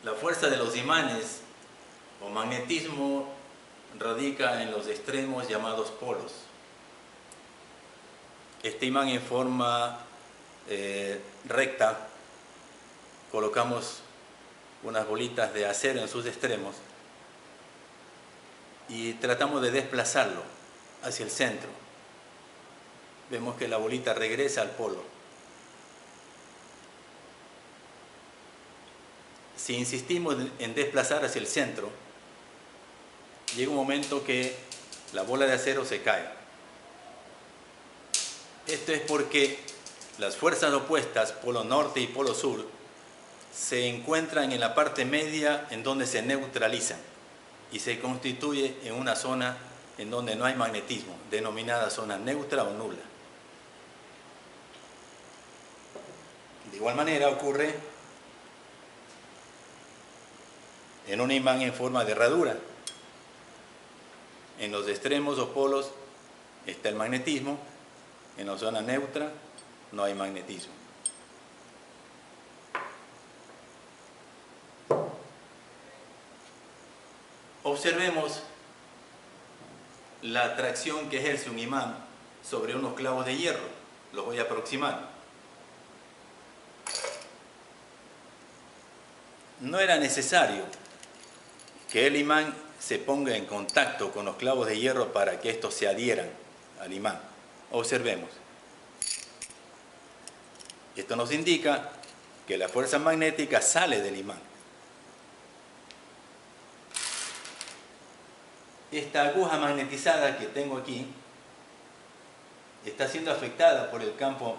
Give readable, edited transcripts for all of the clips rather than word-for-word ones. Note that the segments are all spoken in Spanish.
La fuerza de los imanes o magnetismo radica en los extremos llamados polos. Este imán en forma recta, colocamos unas bolitas de acero en sus extremos y tratamos de desplazarlo hacia el centro. Vemos que la bolita regresa al polo. Si insistimos en desplazar hacia el centro, llega un momento que la bola de acero se cae. Esto es porque las fuerzas opuestas, polo norte y polo sur, se encuentran en la parte media en donde se neutralizan y se constituye en una zona en donde no hay magnetismo, denominada zona neutra o nula. De igual manera ocurre en un imán en forma de herradura. En los extremos o polos está el magnetismo, en la zona neutra no hay magnetismo. Observemos la atracción que ejerce un imán sobre unos clavos de hierro. Los voy a aproximar. No era necesario que el imán se ponga en contacto con los clavos de hierro para que estos se adhieran al imán. Observemos. Esto nos indica que la fuerza magnética sale del imán. Esta aguja magnetizada que tengo aquí está siendo afectada por el campo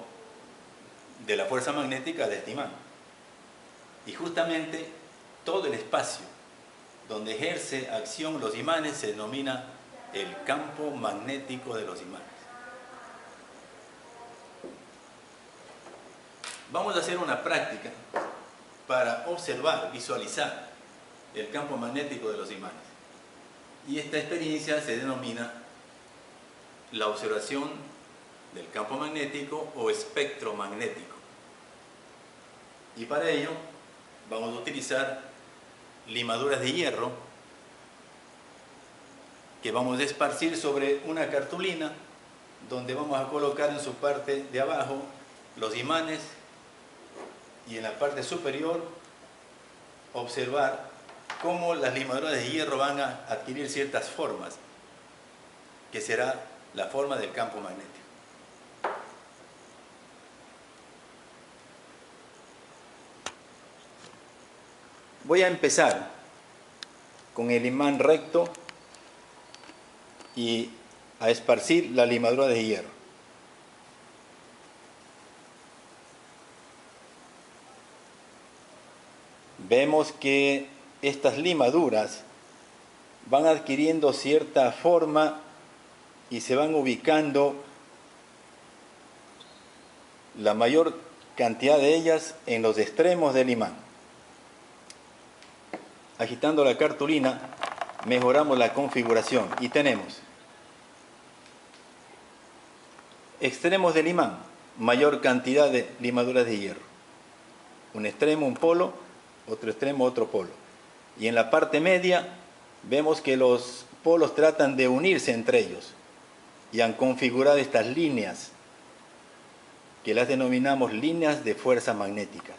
de la fuerza magnética de este imán. Y justamente todo el espacio donde ejerce acción los imanes se denomina el campo magnético de los imanes. Vamos a hacer una práctica para observar, visualizar el campo magnético de los imanes. Y esta experiencia se denomina la observación del campo magnético o espectro magnético. Y para ello vamos a utilizar limaduras de hierro que vamos a esparcir sobre una cartulina donde vamos a colocar en su parte de abajo los imanes y en la parte superior observar cómo las limaduras de hierro van a adquirir ciertas formas, que será la forma del campo magnético. Voy a empezar con el imán recto y a esparcir la limadura de hierro. Vemos que estas limaduras van adquiriendo cierta forma y se van ubicando la mayor cantidad de ellas en los extremos del imán. Agitando la cartulina mejoramos la configuración y tenemos extremos del imán, mayor cantidad de limaduras de hierro. Un extremo, un polo, otro extremo, otro polo. Y en la parte media vemos que los polos tratan de unirse entre ellos y han configurado estas líneas que las denominamos líneas de fuerza magnéticas.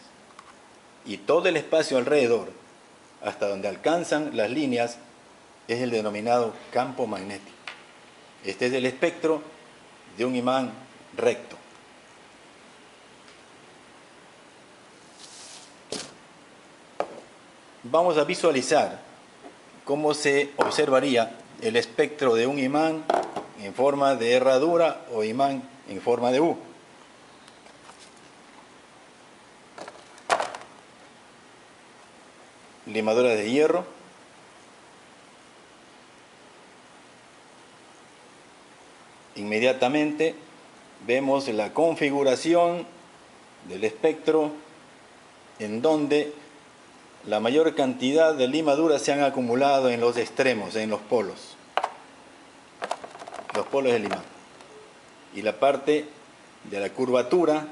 Y todo el espacio alrededor, hasta donde alcanzan las líneas, es el denominado campo magnético. Este es el espectro de un imán recto. Vamos a visualizar cómo se observaría el espectro de un imán en forma de herradura o imán en forma de U. Limadura de hierro. Inmediatamente vemos la configuración del espectro en donde la mayor cantidad de limaduras se han acumulado en los extremos, en los polos del imán. Y la parte de la curvatura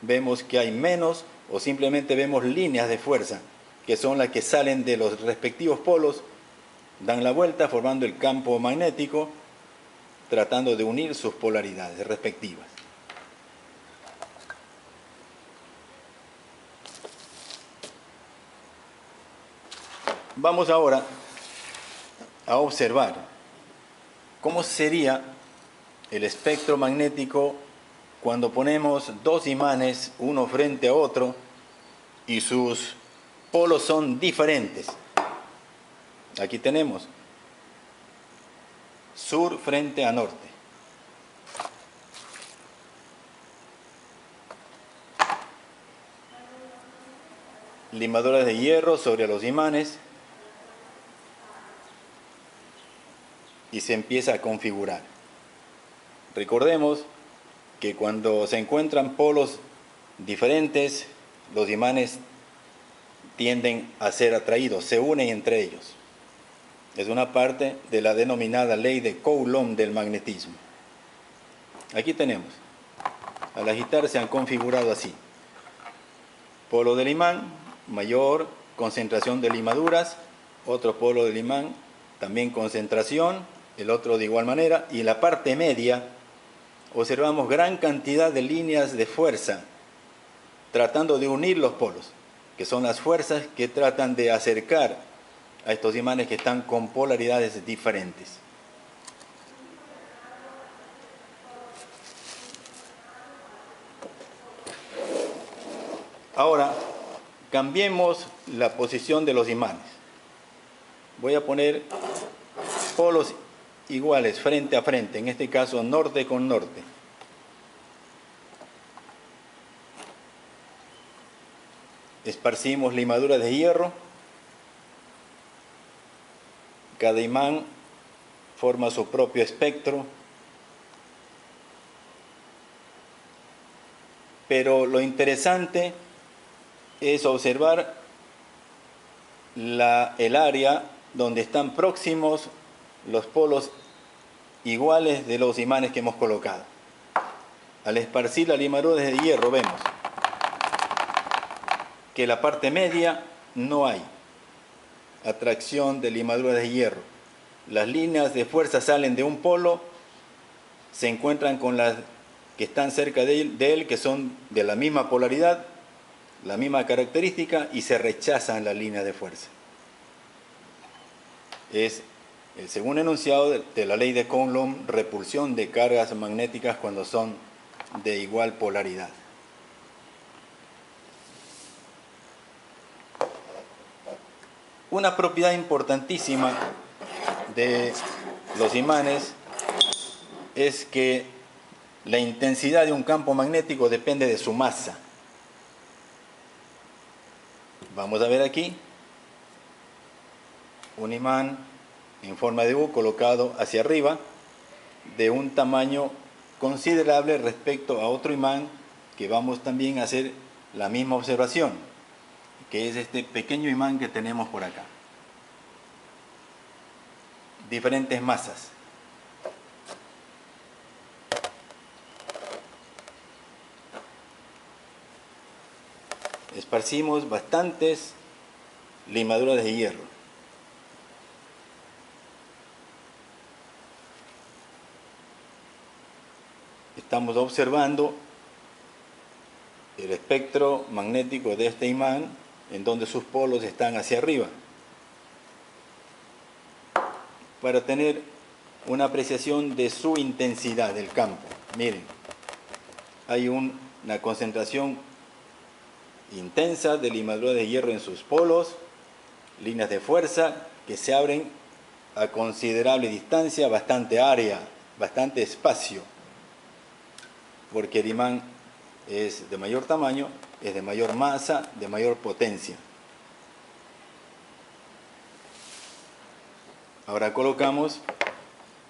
vemos que hay menos o simplemente vemos líneas de fuerza que que son las que salen de los respectivos polos, dan la vuelta formando el campo magnético, tratando de unir sus polaridades respectivas. Vamos ahora a observar cómo sería el espectro magnético cuando ponemos dos imanes uno frente a otro y sus polos son diferentes. Aquí tenemos sur frente a norte. Limadoras de hierro sobre los imanes y se empieza a configurar. Recordemos que cuando se encuentran polos diferentes, los imanes tienden a ser atraídos, se unen entre ellos. Es una parte de la denominada ley de Coulomb del magnetismo. Aquí tenemos, al agitar se han configurado así. Polo del imán, mayor concentración de limaduras, otro polo del imán, también concentración, el otro de igual manera, y en la parte media observamos gran cantidad de líneas de fuerza tratando de unir los polos, que son las fuerzas que tratan de acercar a estos imanes que están con polaridades diferentes. Ahora, cambiemos la posición de los imanes. Voy a poner polos iguales frente a frente, en este caso norte con norte. Esparcimos limaduras de hierro. Cada imán forma su propio espectro. Pero lo interesante es observar el área donde están próximos los polos iguales de los imanes que hemos colocado. Al esparcir las limaduras de hierro vemos que la parte media no hay atracción de limaduras de hierro. Las líneas de fuerza salen de un polo, se encuentran con las que están cerca de él, que son de la misma polaridad, la misma característica, y se rechazan las líneas de fuerza. Es el segundo enunciado de la ley de Coulomb, repulsión de cargas magnéticas cuando son de igual polaridad. Una propiedad importantísima de los imanes es que la intensidad de un campo magnético depende de su masa. Vamos a ver aquí un imán en forma de U colocado hacia arriba de un tamaño considerable respecto a otro imán que vamos también a hacer la misma observación, que es este pequeño imán que tenemos por acá. Diferentes masas. Esparcimos bastantes limaduras de hierro. Estamos observando el espectro magnético de este imán en donde sus polos están hacia arriba. Para tener una apreciación de su intensidad del campo. Miren, hay una concentración intensa de limaduras de hierro en sus polos, líneas de fuerza que se abren a considerable distancia, bastante área, bastante espacio, porque el imán es de mayor tamaño, es de mayor masa, de mayor potencia. Ahora colocamos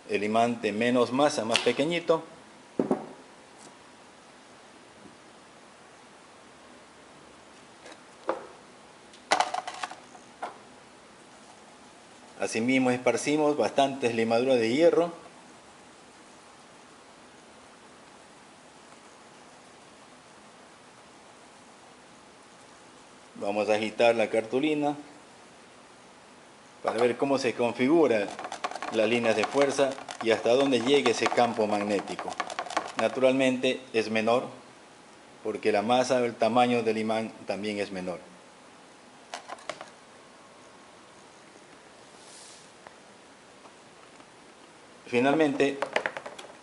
el imán de menos masa, más pequeñito. Asimismo esparcimos bastantes limaduras de hierro. Vamos a agitar la cartulina para ver cómo se configura las líneas de fuerza y hasta dónde llegue ese campo magnético. Naturalmente es menor porque la masa o el tamaño del imán también es menor. Finalmente,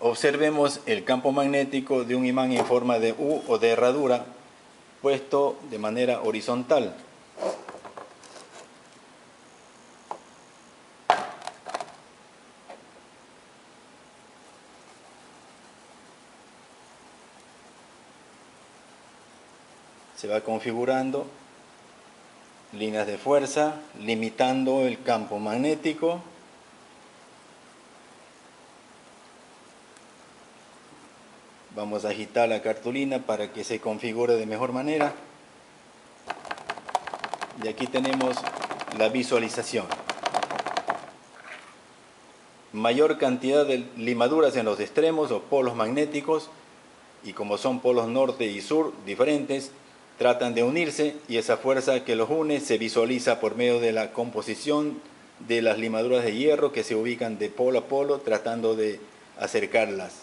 observemos el campo magnético de un imán en forma de U o de herradura puesto de manera horizontal. Se va configurando líneas de fuerza, limitando el campo magnético. Vamos a agitar la cartulina para que se configure de mejor manera. Y aquí tenemos la visualización. Mayor cantidad de limaduras en los extremos o polos magnéticos, y como son polos norte y sur diferentes, tratan de unirse y esa fuerza que los une se visualiza por medio de la composición de las limaduras de hierro que se ubican de polo a polo tratando de acercarlas.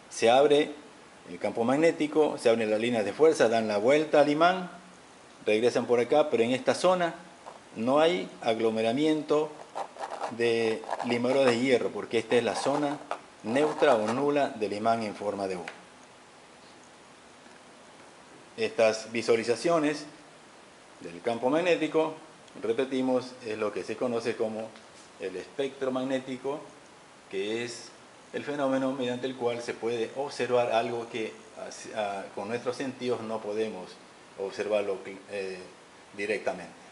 Se abre el campo magnético, se abren las líneas de fuerza, dan la vuelta al imán, regresan por acá, pero en esta zona no hay aglomeramiento de limaduras de hierro porque esta es la zona neutra o nula del imán en forma de U. Estas visualizaciones del campo magnético, repetimos, es lo que se conoce como el espectro magnético, que es el fenómeno mediante el cual se puede observar algo que con nuestros sentidos no podemos observarlo directamente.